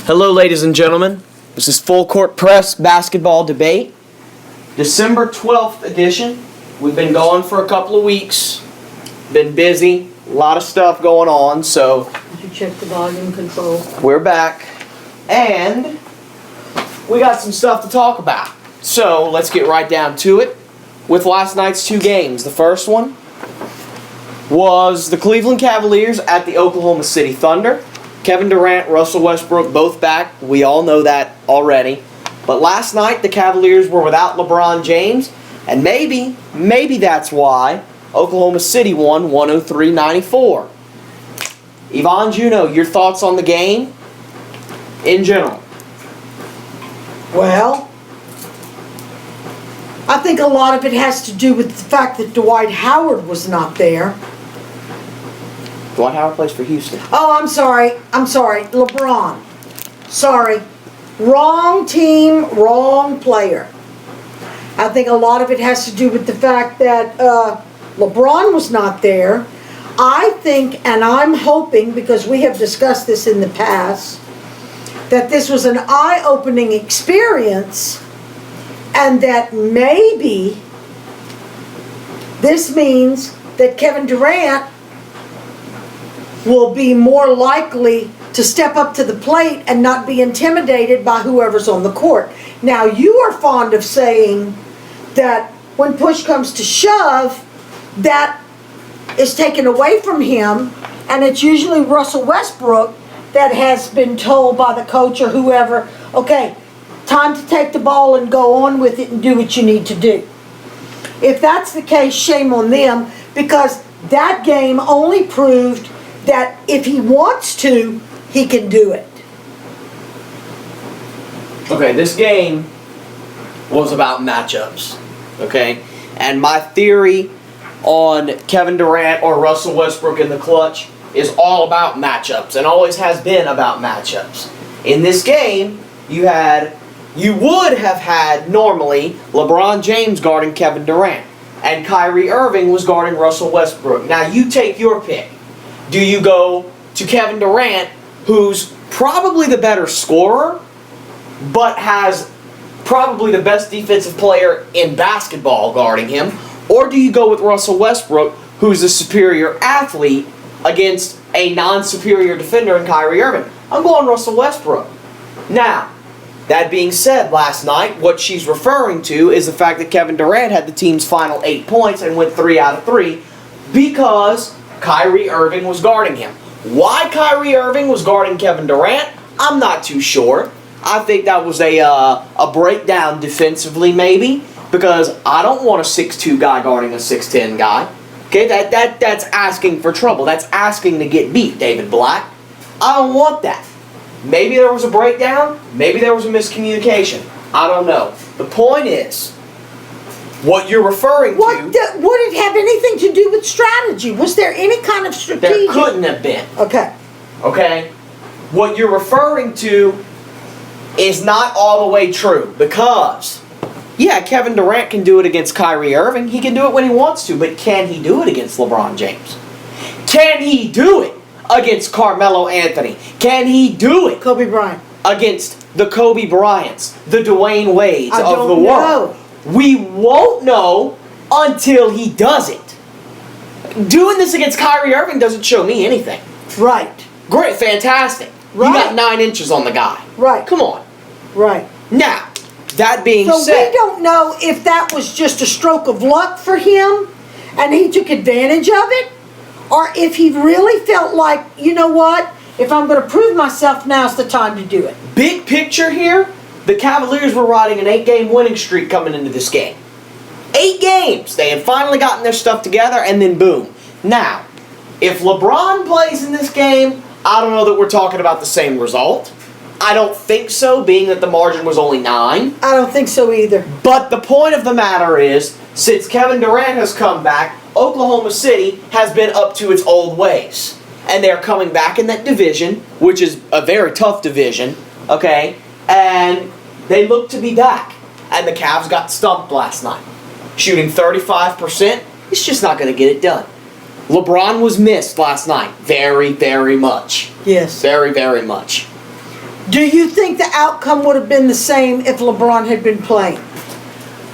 Hello, ladies and gentlemen. This is Full Court Press Basketball Debate, December 12th edition. We've been going for a couple of weeks. Been busy, a lot of stuff going on, so Did you check the volume control? we're back. And we got some stuff to talk about. So let's get right down to it with last night's two games. The first one was the Cleveland Cavaliers at the Oklahoma City Thunder. Kevin Durant, Russell Westbrook, both back. We all know that already. But last night, the Cavaliers were without LeBron James, and maybe that's why Oklahoma City won 103-94. Yvonne Juno, your thoughts on the game in general? Well, I think a lot of it has to do with the fact that Dwight Howard was not there. Dwight Howard plays for Houston. Oh, I'm sorry. LeBron. Sorry. Wrong team, wrong player. I think a lot of it has to do with the fact that LeBron was not there. I think, and I'm hoping, because we have discussed this in the past, that this was an eye-opening experience, and that maybe this means that Kevin Durant will be more likely to step up to the plate and not be intimidated by whoever's on the court. Now, you are fond of saying that when push comes to shove, that is taken away from him, and it's usually Russell Westbrook that has been told by the coach or whoever, okay, time to take the ball and go on with it and do what you need to do. If that's the case, shame on them, because that game only proved that if he wants to, he can do it. Okay, this game was about matchups, okay? And my theory on Kevin Durant or Russell Westbrook in the clutch is all about matchups and always has been about matchups. In this game, you would have had normally LeBron James guarding Kevin Durant and Kyrie Irving was guarding Russell Westbrook. Now you take your pick. Do you go to Kevin Durant, who's probably the better scorer, but has probably the best defensive player in basketball guarding him? Or do you go with Russell Westbrook, who's a superior athlete, against a non-superior defender in Kyrie Irving? I'm going Russell Westbrook. Now, that being said, last night, what she's referring to is the fact that Kevin Durant had the team's final 8 points and went 3 out of 3 because Kyrie Irving was guarding him. Why Kyrie Irving was guarding Kevin Durant, I'm not too sure. I think that was a breakdown defensively, maybe, because I don't want a 6'2 guy guarding a 6'10 guy. Okay, that's asking for trouble. That's asking to get beat, David Black. I don't want that. Maybe there was a breakdown. Maybe there was a miscommunication. I don't know. The point is, what you're referring to... Would it have anything to do with strategy? Was there any kind of strategic... There couldn't have been. Okay. Okay? What you're referring to is not all the way true. Because, yeah, Kevin Durant can do it against Kyrie Irving. He can do it when he wants to. But can he do it against LeBron James? Can he do it against Carmelo Anthony? Can he do it Kobe Bryant against the Kobe Bryants, the Dwayne Wades of the world? Know. We won't know until he does it. Doing this against Kyrie Irving doesn't show me anything. Right. Great, fantastic. Right. You got 9 inches on the guy. Right. Come on. Right. Now, that being So said... we don't know if that was just a stroke of luck for him and he took advantage of it, or if he really felt like, you know what, if I'm going to prove myself, now's the time to do it. Big picture here, the Cavaliers were riding an 8-game winning streak coming into this game. 8 games! They had finally gotten their stuff together, and then boom. Now, if LeBron plays in this game, I don't know that we're talking about the same result. I don't think so, being that the margin was only 9. I don't think so either. But the point of the matter is, since Kevin Durant has come back, Oklahoma City has been up to its old ways. And they're coming back in that division, which is a very tough division, okay? And they look to be back. And the Cavs got stumped last night. Shooting 35%, it's just not going to get it done. LeBron was missed last night. Very, very much. Yes. Very, very much. Do you think the outcome would have been the same if LeBron had been playing?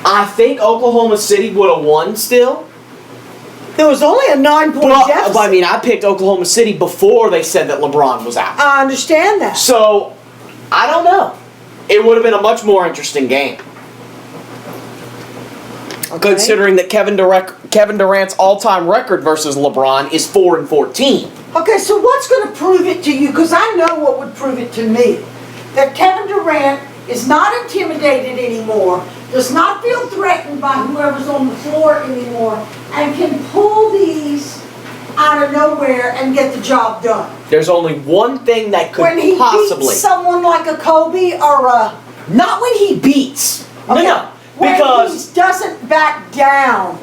I think Oklahoma City would have won still. There was only a 9-point deficit. I mean, I picked Oklahoma City before they said that LeBron was out. I understand that. So, I don't know. It would have been a much more interesting game. Okay. Considering that Kevin Durant's all-time record versus LeBron is 4-14. Okay, so what's going to prove it to you? Because I know what would prove it to me. That Kevin Durant is not intimidated anymore, does not feel threatened by whoever's on the floor anymore, and can pull these out of nowhere and get the job done. There's only one thing that could When he possibly... beats someone like a Kobe or a... Not when he beats. Okay, No. when Because he doesn't back down.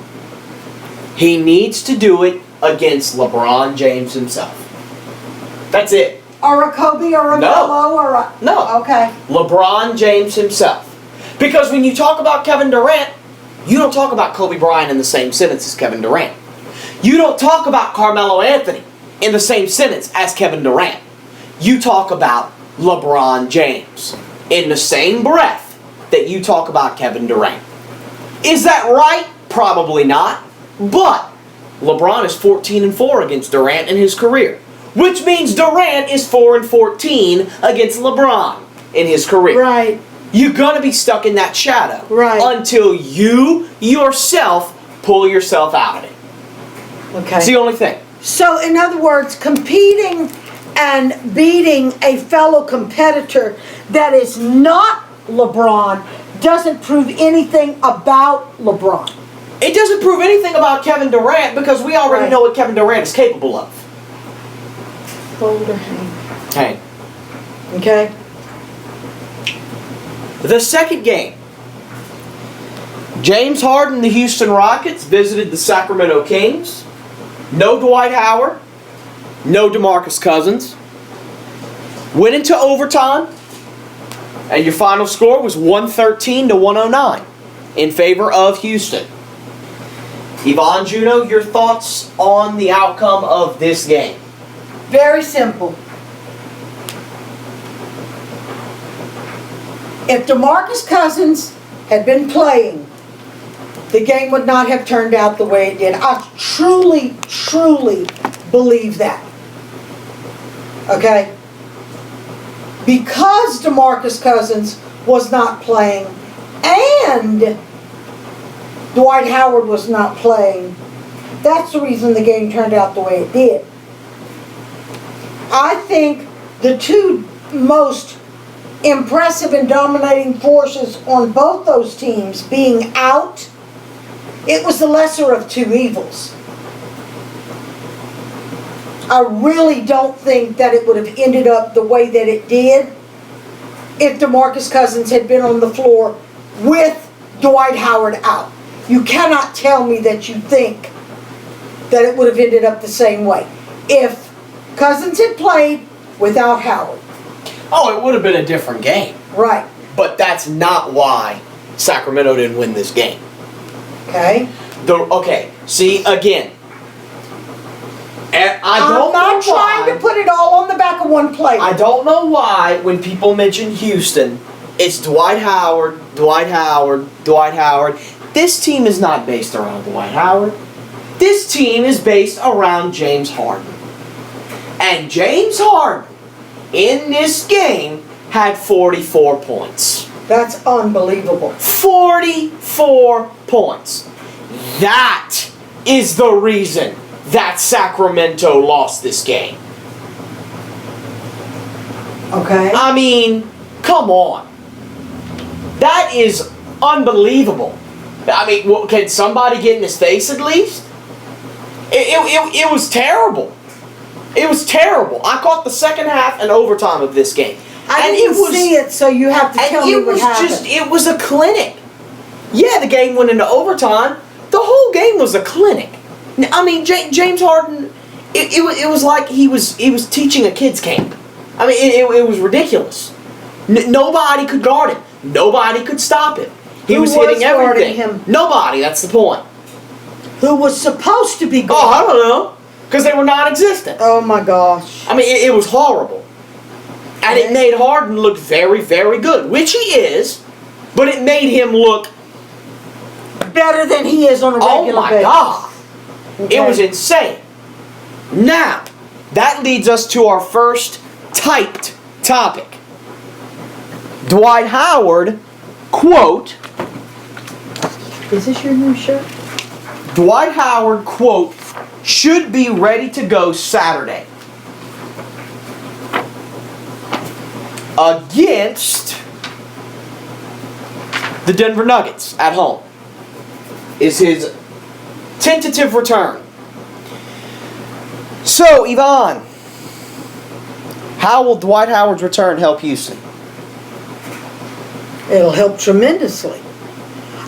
he needs to do it against LeBron James himself. That's it. Or a Kobe or a No. Melo or a... No. Okay. LeBron James himself. Because when you talk about Kevin Durant, you don't talk about Kobe Bryant in the same sentence as Kevin Durant. You don't talk about Carmelo Anthony in the same sentence as Kevin Durant. You talk about LeBron James in the same breath that you talk about Kevin Durant. Is that right? Probably not. But LeBron is 14-4 against Durant in his career, which means Durant is 4-14 against LeBron in his career. Right. You're going to be stuck in that shadow Right. until you yourself pull yourself out of it. Okay. It's the only thing. So, in other words, competing and beating a fellow competitor that is not LeBron doesn't prove anything about LeBron. It doesn't prove anything about Kevin Durant because we already Right. know what Kevin Durant is capable of. Folder hang. Hey. Okay? The second game. James Harden, the Houston Rockets, visited the Sacramento Kings. No Dwight Howard. No DeMarcus Cousins. Went into overtime. And your final score was 113-109 in favor of Houston. Yvonne Juno, your thoughts on the outcome of this game? Very simple. If DeMarcus Cousins had been playing, the game would not have turned out the way it did. I truly, truly believe that. Okay? Because DeMarcus Cousins was not playing and Dwight Howard was not playing, that's the reason the game turned out the way it did. I think the two most impressive and dominating forces on both those teams being out, it was the lesser of two evils. I really don't think that it would have ended up the way that it did if DeMarcus Cousins had been on the floor with Dwight Howard out. You cannot tell me that you think that it would have ended up the same way if Cousins had played without Howard. Oh, it would have been a different game. Right. But that's not why Sacramento didn't win this game. Okay? Okay, see, again, and I'm not trying to put it all on the back of one plate. I don't know why when people mention Houston, it's Dwight Howard, Dwight Howard, Dwight Howard. This team is not based around Dwight Howard. This team is based around James Harden. And James Harden, in this game, had 44 points. That's unbelievable. 44 points. That is the reason that Sacramento lost this game. Okay? I mean, come on. That is unbelievable. I mean, can somebody get in his face at least? It was terrible. It was terrible. I caught the second half and overtime of this game. I didn't see it, so you have to tell me what happened. It was a clinic. Yeah, the game went into overtime. The whole game was a clinic. I mean, James Harden, it was like he was teaching a kids camp. I mean, it was ridiculous. Nobody could guard him. Nobody could stop him. He was hitting everything. Him? Nobody. That's the point. Who was supposed to be Oh, guarded? I don't know, because they were non-existent. Oh my gosh. I mean, it was horrible. And it made Harden look very, very good, which he is, but it made him look better than he is on a regular basis. God. Okay. It was insane. Now, that leads us to our first typed topic. Dwight Howard, quote, Is this your new shirt? Dwight Howard, quote, should be ready to go Saturday against the Denver Nuggets at home. Is his tentative return. So, Yvonne, how will Dwight Howard's return help Houston? It'll help tremendously.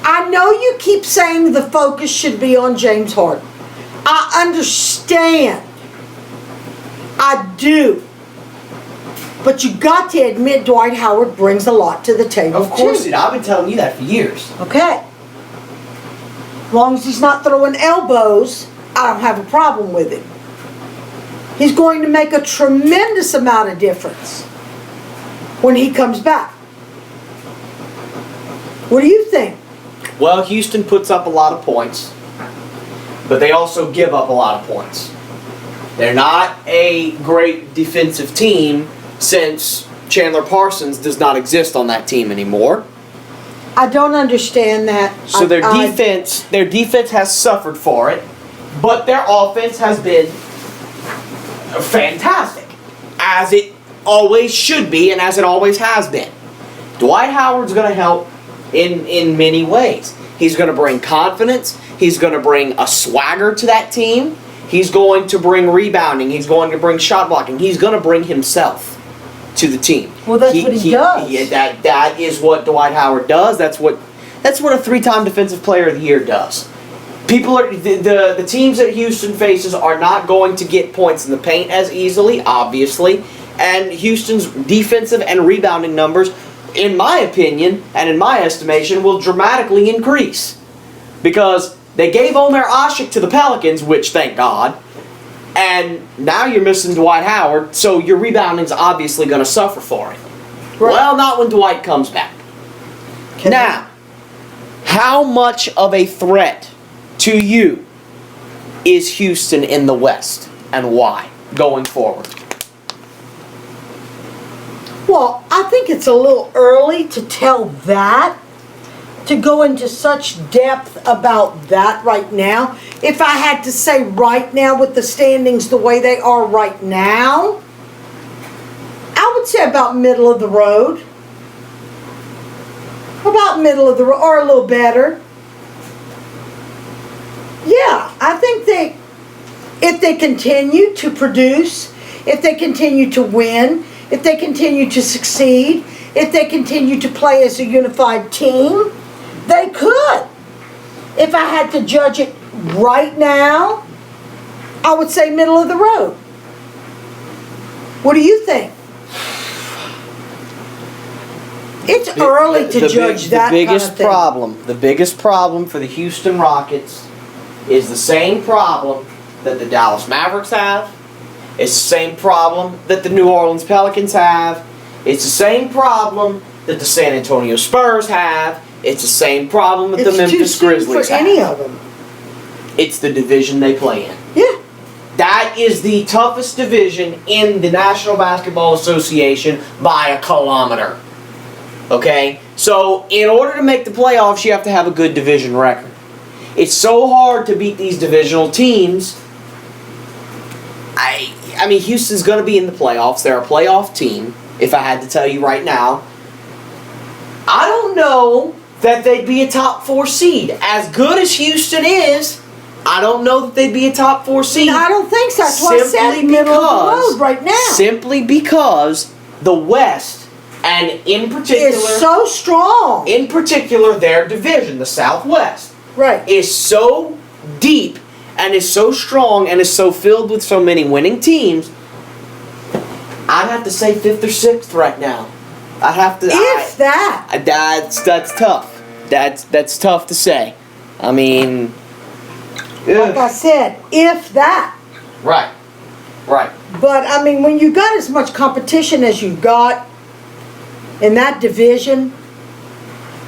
I know you keep saying the focus should be on James Harden. I understand. I do. But you got to admit Dwight Howard brings a lot to the table. Of course, too. dude. I've been telling you that for years. Okay. As long as he's not throwing elbows, I don't have a problem with him. He's going to make a tremendous amount of difference when he comes back. What do you think? Well, Houston puts up a lot of points, but they also give up a lot of points. They're not a great defensive team since Chandler Parsons does not exist on that team anymore. I don't understand that. So their defense has suffered for it, but their offense has been fantastic, as it always should be and as it always has been. Dwight Howard's going to help in many ways. He's going to bring confidence. He's going to bring a swagger to that team. He's going to bring rebounding. He's going to bring shot blocking. He's going to bring himself to the team. Well, that's what he does. That is what Dwight Howard does. That's what a 3-time Defensive Player of the Year does. People are the teams that Houston faces are not going to get points in the paint as easily, obviously, and Houston's defensive and rebounding numbers, in my opinion and in my estimation, will dramatically increase because they gave Omer Asik to the Pelicans, which thank God. And now you're missing Dwight Howard, so your rebounding's obviously going to suffer for it. Right. Well, not when Dwight comes back. Now, how much of a threat to you is Houston in the West, and why, going forward? Well, I think it's a little early to tell that, to go into such depth about that right now. If I had to say right now with the standings the way they are right now, I would say about middle of the road. About middle of the road, or a little better. Yeah, I think if they continue to produce, if they continue to win, if they continue to succeed, if they continue to play as a unified team, they could. If I had to judge it right now, I would say middle of the road. What do you think? It's early to judge that kind of thing. The biggest problem for the Houston Rockets is the same problem that the Dallas Mavericks have. It's the same problem that the New Orleans Pelicans have. It's the same problem that the San Antonio Spurs have. It's the same problem that the Memphis Grizzlies have. For any of them. It's the division they play in. Yeah. That is the toughest division in the National Basketball Association by a kilometer. Okay? So, in order to make the playoffs, you have to have a good division record. It's so hard to beat these divisional teams. I mean, Houston's going to be in the playoffs. They're a playoff team, if I had to tell you right now. I don't know that they'd be a top 4 seed. As good as Houston is, I don't know that they'd be a top 4 seed. No, I don't think so. That's why I said middle of the road right now. Simply because the West, and in particular, is so strong. In particular, their division, the Southwest, right, is so deep and is so strong and is so filled with so many winning teams. I'd have to say 5th or 6th right now. I'd have to. That's tough. That's tough to say. I mean, like I said, if that. Right. But, I mean, when you got as much competition as you got in that division,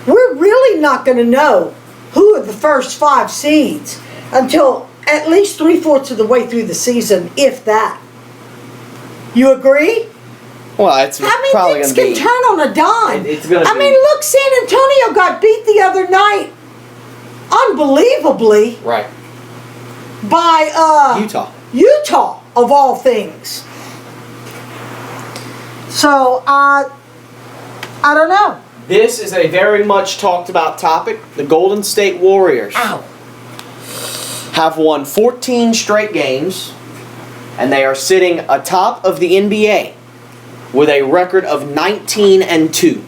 we're really not going to know who are the first 5 seeds until at least 3/4 of the way through the season, if that. You agree? Well, it's How many probably things going to can be. turn on a dime? It's gonna I be- mean, look, San Antonio got beat the other night, unbelievably, Right. by Utah, of all things. So, I don't know. This is a very much talked about topic. The Golden State Warriors have won 14 straight games, and they are sitting atop of the NBA with a record of 19-2.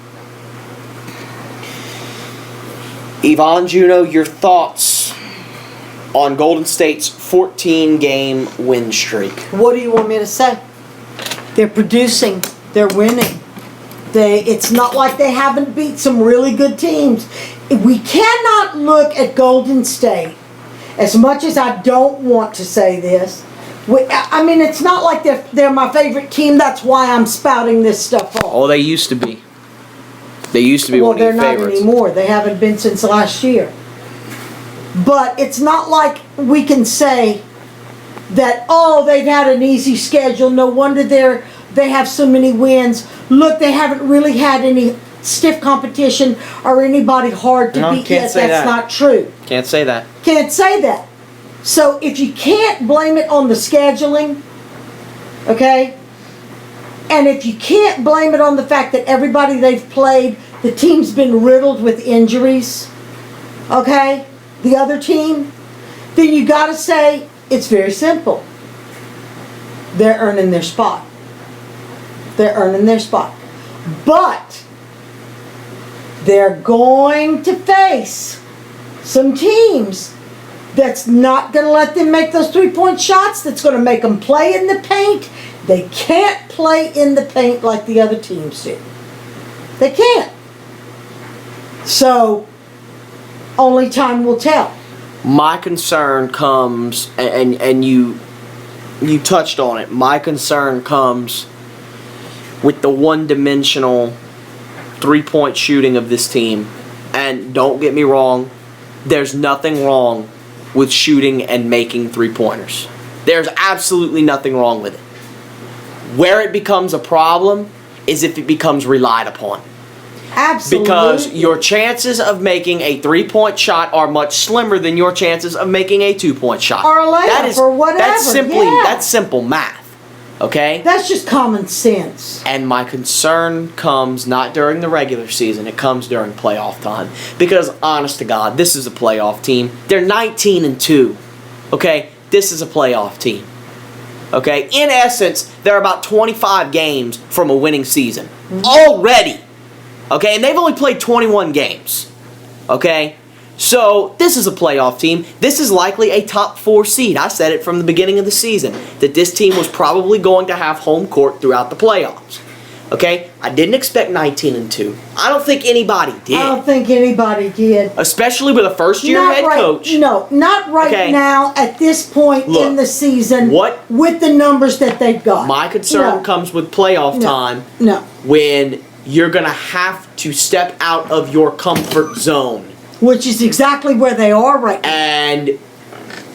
Yvonne Juno, your thoughts on Golden State's 14-game win streak? What do you want me to say? They're producing. They're winning. It's not like they haven't beat some really good teams. We cannot look at Golden State, as much as I don't want to say this. I mean, it's not like they're my favorite team. That's why I'm spouting this stuff off. Oh, they used to be. They used to be one of your Well, they're not favorites. anymore. They haven't been since last year. But it's not like we can say that, oh, they've had an easy schedule. No wonder they have so many wins. Look, they haven't really had any stiff competition or anybody hard to beat can't yet. say That's that. not true. Can't say that. Can't say that. So if you can't blame it on the scheduling, okay, and if you can't blame it on the fact that everybody they've played, the team's been riddled with injuries, okay, the other team, then you got to say it's very simple. They're earning their spot. They're earning their spot. But they're going to face some teams that's not going to let them make those 3-point shots, that's going to make them play in the paint. They can't play in the paint like the other teams do. They can't. So, only time will tell. My concern comes, and you touched on it, my concern comes with the one-dimensional 3-point shooting of this team. And don't get me wrong, there's nothing wrong with shooting and making 3-pointers. There's absolutely nothing wrong with it. Where it becomes a problem is if it becomes relied upon. Absolutely. Because your chances of making a 3-point shot are much slimmer than your chances of making a 2-point shot. Or a layup or whatever, That's simple math. Okay? That's just common sense. And my concern comes not during the regular season, it comes during playoff time. Because honest to God, this is a playoff team. They're 19-2. Okay? This is a playoff team. Okay? In essence, they're about 25 games from a winning season. Already. Okay? And they've only played 21 games. Okay? So, this is a playoff team. This is likely a top 4 seed. I said it from the beginning of the season, that this team was probably going to have home court throughout the playoffs. Okay? I didn't expect 19-2. I don't think anybody did. I don't think anybody did. Especially with a first-year head coach. No, not right Okay. now at this point Look, in the season what- with the numbers that they've got. My concern No. comes with playoff time No. when you're going to have to step out of your comfort zone. Which is exactly where they are right now. And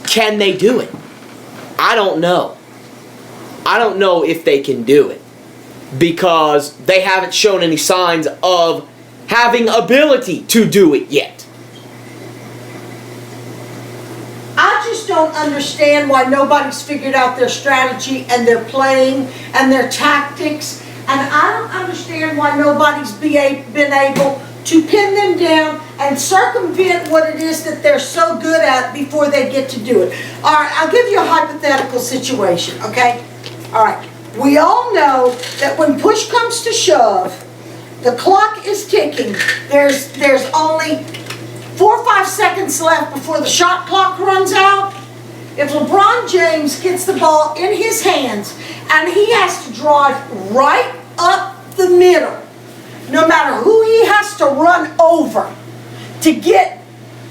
can they do it? I don't know. I don't know if they can do it. Because they haven't shown any signs of having ability to do it yet. I just don't understand why nobody's figured out their strategy and their playing and their tactics. And I don't understand why nobody's been able to pin them down and circumvent what it is that they're so good at before they get to do it. All right, I'll give you a hypothetical situation, okay? All right, we all know that when push comes to shove, the clock is ticking. There's only 4 or 5 seconds left before the shot clock runs out. If LeBron James gets the ball in his hands and he has to drive right up the middle, no matter who he has to run over to get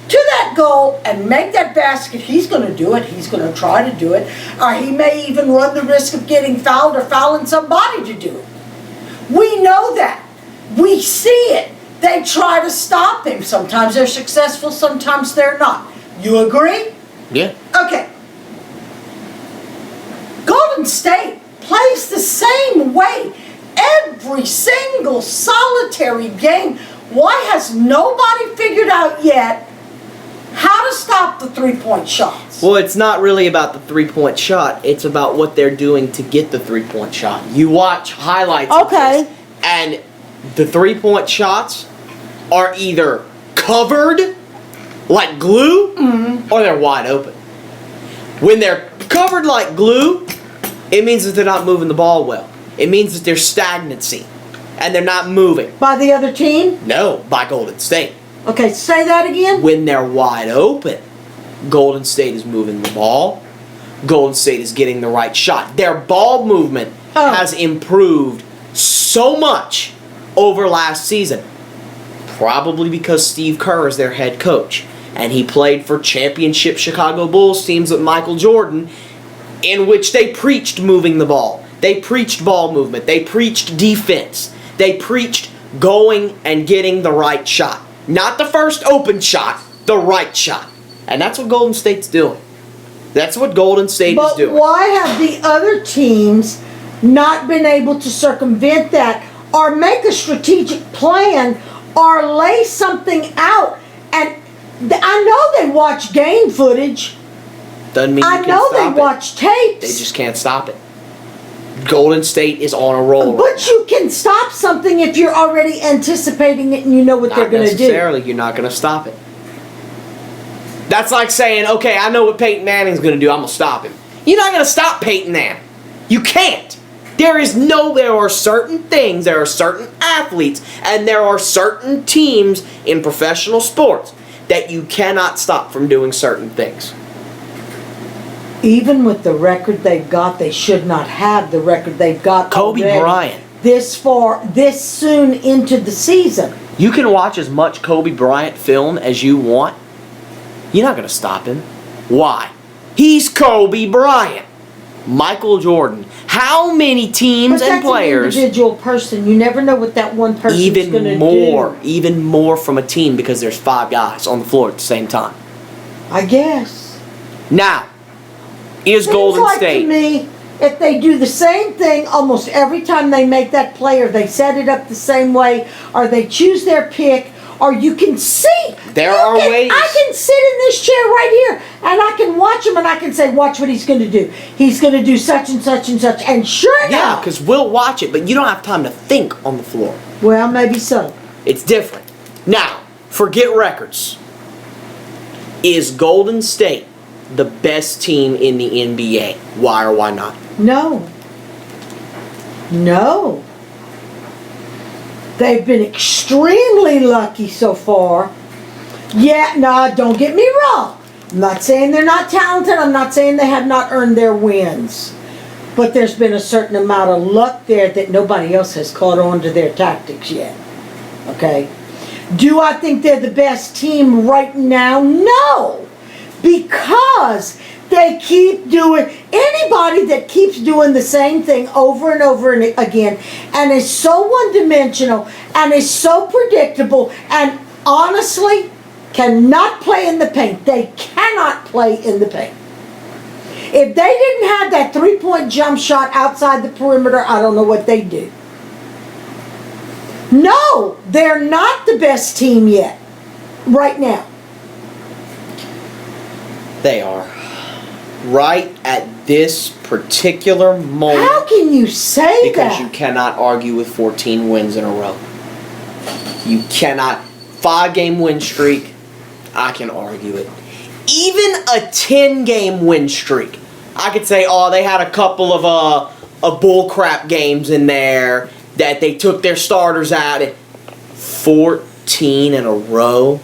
to that goal and make that basket, he's going to do it. He's going to try to do it. Or he may even run the risk of getting fouled or fouling somebody to do it. We know that. We see it. They try to stop him. Sometimes they're successful, sometimes they're not. You agree? Yeah. Okay. Golden State plays the same way every single solitary game. Why has nobody figured out yet how to stop the three-point shots? Well, it's not really about the three-point shot. It's about what they're doing to get the three-point shot. You watch highlights of Okay. this, and the three-point shots are either covered like glue or they're wide open. When they're covered like glue, it means that they're not moving the ball well. It means that there's stagnancy and they're not moving. By the other team? No, by Golden State. Okay, say that again. When they're wide open, Golden State is moving the ball. Golden State is getting the right shot. Their ball movement has improved so much over last season. Probably because Steve Kerr is their head coach. And he played for championship Chicago Bulls teams with Michael Jordan, in which they preached moving the ball. They preached ball movement. They preached defense. They preached going and getting the right shot. Not the first open shot, the right shot. And that's what Golden State's doing. That's what Golden State is doing. But why have the other teams not been able to circumvent that or make a strategic plan or lay something out? And I know they watch game footage. Doesn't mean you I can know stop they it. watch tapes. They just can't stop it. Golden State is on a roll. But you can stop something if you're already anticipating it and you know what they're Not going to do. necessarily. You're not going to stop it. That's like saying, okay, I know what Peyton Manning's going to do. I'm going to stop him. You're not going to stop Peyton Manning. You can't. There are certain things, there are certain athletes, and there are certain teams in professional sports that you cannot stop from doing certain things. Even with the record they've got, they should not have the record they've got. Kobe already Bryant. This soon into the season. You can watch as much Kobe Bryant film as you want. You're not going to stop him. Why? He's Kobe Bryant. Michael Jordan. How many teams But and that's players? an individual person. You never know what that one person's going to do. Even more from a team because there's 5 guys on the floor at the same time. I guess. Now, is Seems Golden like State. to me, if they do the same thing almost every time they make that play, or they set it up the same way, or they choose their pick, or you can see. There are ways. I can sit in this chair right here, and I can watch him, and I can say, watch what he's going to do. He's going to do such and such and such, and sure enough. Yeah, because we'll watch it, but you don't have time to think on the floor. Well, maybe so. It's different. Now, forget records. Is Golden State the best team in the NBA? Why or why not? No. No. They've been extremely lucky so far. Yeah, no, don't get me wrong. I'm not saying they're not talented. I'm not saying they have not earned their wins. But there's been a certain amount of luck there that nobody else has caught on to their tactics yet. Okay? Do I think they're the best team right now? No. Because they keep doing, anybody that keeps doing the same thing over and over and again and is so one-dimensional and is so predictable and honestly cannot play in the paint. They cannot play in the paint. If they didn't have that three-point jump shot outside the perimeter, I don't know what they'd do. No, they're not the best team yet, right now. They are. Right at this particular moment. How can you say because that? you cannot argue with 14 wins in a row. You cannot. 5-game win streak, I can argue it. Even a 10-game win streak, I could say, oh, they had a couple of bullcrap games in there that they took their starters out. 14 in a row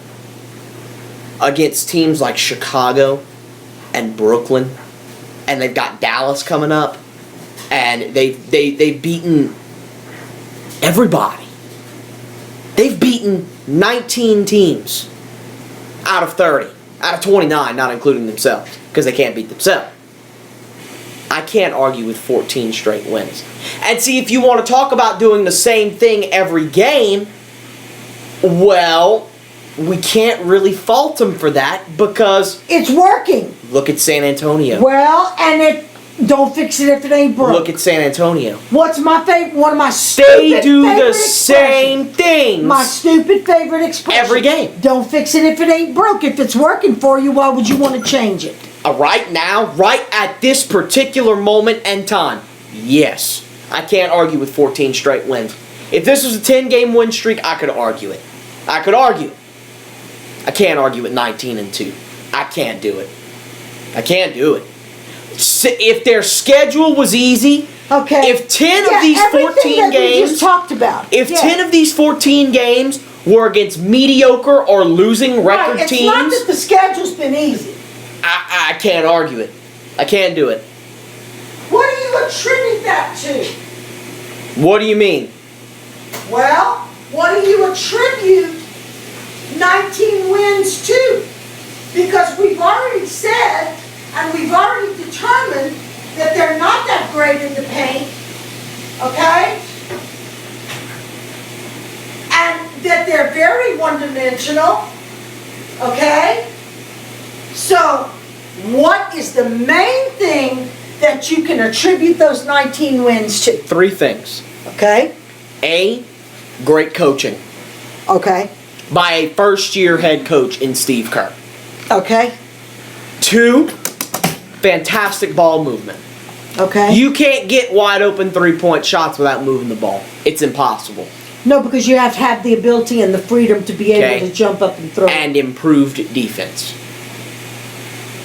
against teams like Chicago and Brooklyn, and they've got Dallas coming up, and they've beaten everybody. They've beaten 19 teams. out of 30. Out of 29, not including themselves, because they can't beat themselves. I can't argue with 14 straight wins. And see, if you want to talk about doing the same thing every game, well, we can't really fault them for that because It's working. look at San Antonio. Well, and don't fix it if it ain't broke. Look at San Antonio. What's my favorite? One of my They stupid do favorite the same expressions. things My stupid favorite expression. every game. Don't fix it if it ain't broke. If it's working for you, why would you want to change it? Right now, right at this particular moment and time, yes. I can't argue with 14 straight wins. If this was a 10-game win streak, I could argue it. I could argue it. I can't argue with 19-2. I can't do it. I can't do it. If their schedule was easy, Okay. if 10 of Yeah, these everything 14 that we games, just talked about. if Yeah. 10 of these 14 games were against mediocre or losing record Right, it's teams, not that the schedule's been easy. I can't argue it. I can't do it. What do you attribute that to? What do you mean? Well, what do you attribute 19 wins to? Because we've already said and we've already determined that they're not that great in the paint, okay? And that they're very one-dimensional, okay? So, what is the main thing that you can attribute those 19 wins to? 3 things. Okay? A, great coaching Okay. by a first-year head coach in Steve Kerr. Okay. 2, fantastic ball movement. Okay. You can't get wide open 3-point shots without moving the ball. It's impossible. No, because you have to have the ability and the freedom to be able Okay. to jump up and throw. And improved defense.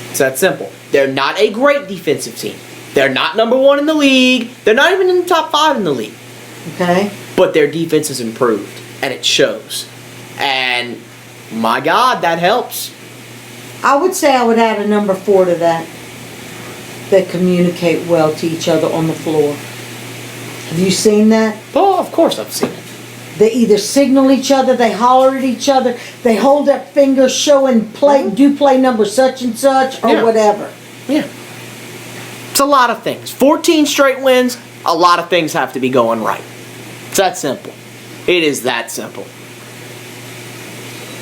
It's that simple. They're not a great defensive team. They're not number 1 in the league. They're not even in the top 5 in the league. Okay. But their defense has improved, and it shows. And my God, that helps. I would say I would add a number 4 to that. That communicate well to each other on the floor. Have you seen that? Oh, of course I've seen it. They either signal each other, they holler at each other, they hold up fingers showing play, do play number such and such, or Yeah. whatever. Yeah. It's a lot of things. 14 straight wins, a lot of things have to be going right. It's that simple. It is that simple.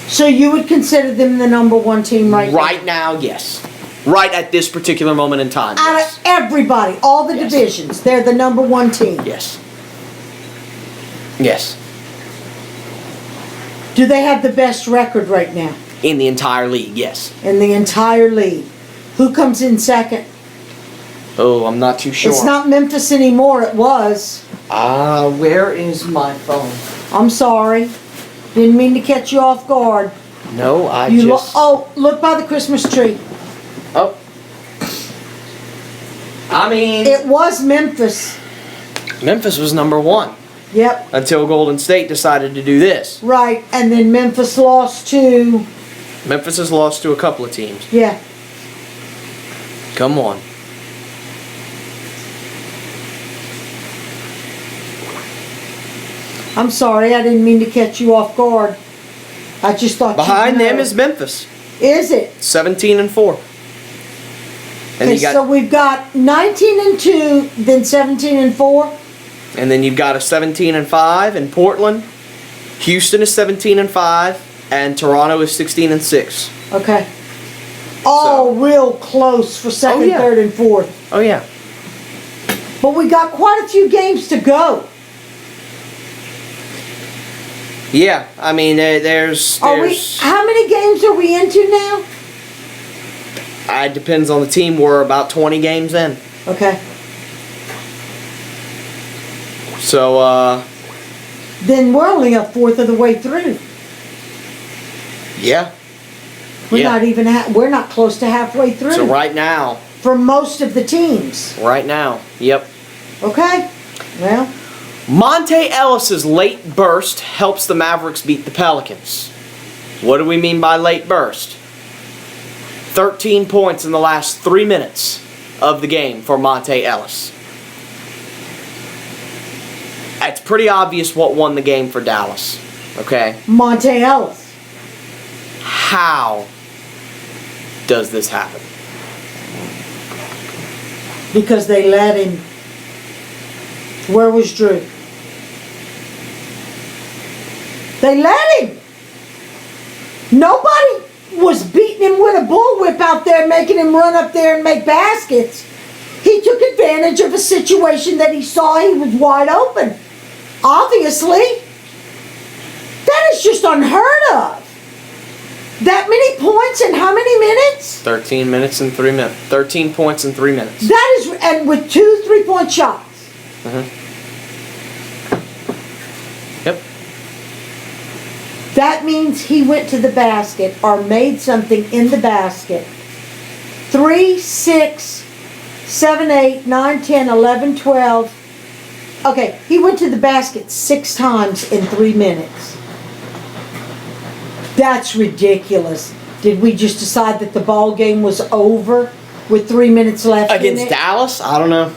So you would consider them the number 1 team right now? Right now, yes. Right at this particular moment in time, Out yes. of everybody, all the Yes. divisions, they're the number 1 team. Yes. Yes. Do they have the best record right now In the entire league, yes. in the entire league? Who comes in second? Oh, I'm not too sure. It's not Memphis anymore, it was. Where is my phone? I'm sorry. Didn't mean to catch you off guard. No, I You just... look by the Christmas tree. Oh. I mean, It was Memphis. Memphis was number 1 Yep, until Golden State decided to do this. right. And then Memphis lost to, Memphis has lost to a couple of teams. yeah. Come on. I'm sorry, I didn't mean to catch you off guard. I just thought Behind you'd know. them is Memphis, Is it? 17-4. And Okay, you got, so we've got 19-2, then 17-4. and then you've got a 17-5 in Portland. Houston is 17-5, and Toronto is 16-6. Okay. All real close for second, Oh, yeah. third, and fourth. Oh yeah. But we got quite a few games to go. Yeah, I mean there's How many games are we into now? it depends on the team. We're about 20 games in. Okay. So Then we're only a fourth of the way through. yeah. We're Yeah. not even we're not close to halfway through. So right now, For most of the teams. yep. Okay. Well, Monte Ellis's late burst helps the Mavericks beat the Pelicans. What do we mean by late burst? 13 points in the last 3 minutes of the game for Monte Ellis. It's pretty obvious what won the game for Dallas. Okay? Monte Ellis. How does this happen? Because they let him. Where was Drew? They let him. Nobody was beating him with a bullwhip out there, making him run up there and make baskets. He took advantage of a situation that he saw he was wide open. Obviously. That is just unheard of. That many points in how many minutes? 13 minutes and 3 minutes. 13 points in 3 minutes. That is, and with 2 3-point shots. Yep. That means he went to the basket or made something in the basket. 3, 6, 7, 8, 9, 10, 11, 12. Okay, he went to the basket 6 times in 3 minutes. That's ridiculous. Did we just decide that the ball game was over with 3 minutes left Against in it? Dallas? I don't know.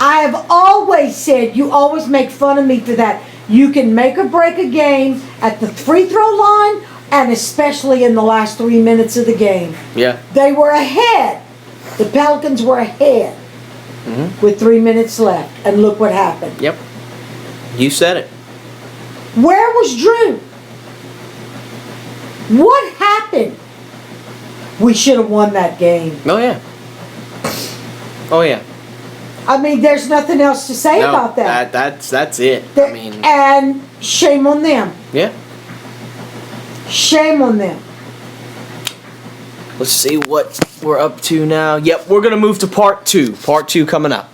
I have always said, you always make fun of me for that. You can make or break a game at the free throw line and especially in the last 3 minutes of the game. Yeah. They were ahead. The Pelicans were ahead with 3 minutes left. And look what happened. Yep. You said it. Where was Drew? What happened? We should have won that game. Oh, yeah. Oh, yeah. I mean, there's nothing else to say about that. That's it. I mean, and shame on them. yeah. Shame on them. Let's see what we're up to now. Yep, we're going to move to part 2. Part 2 coming up.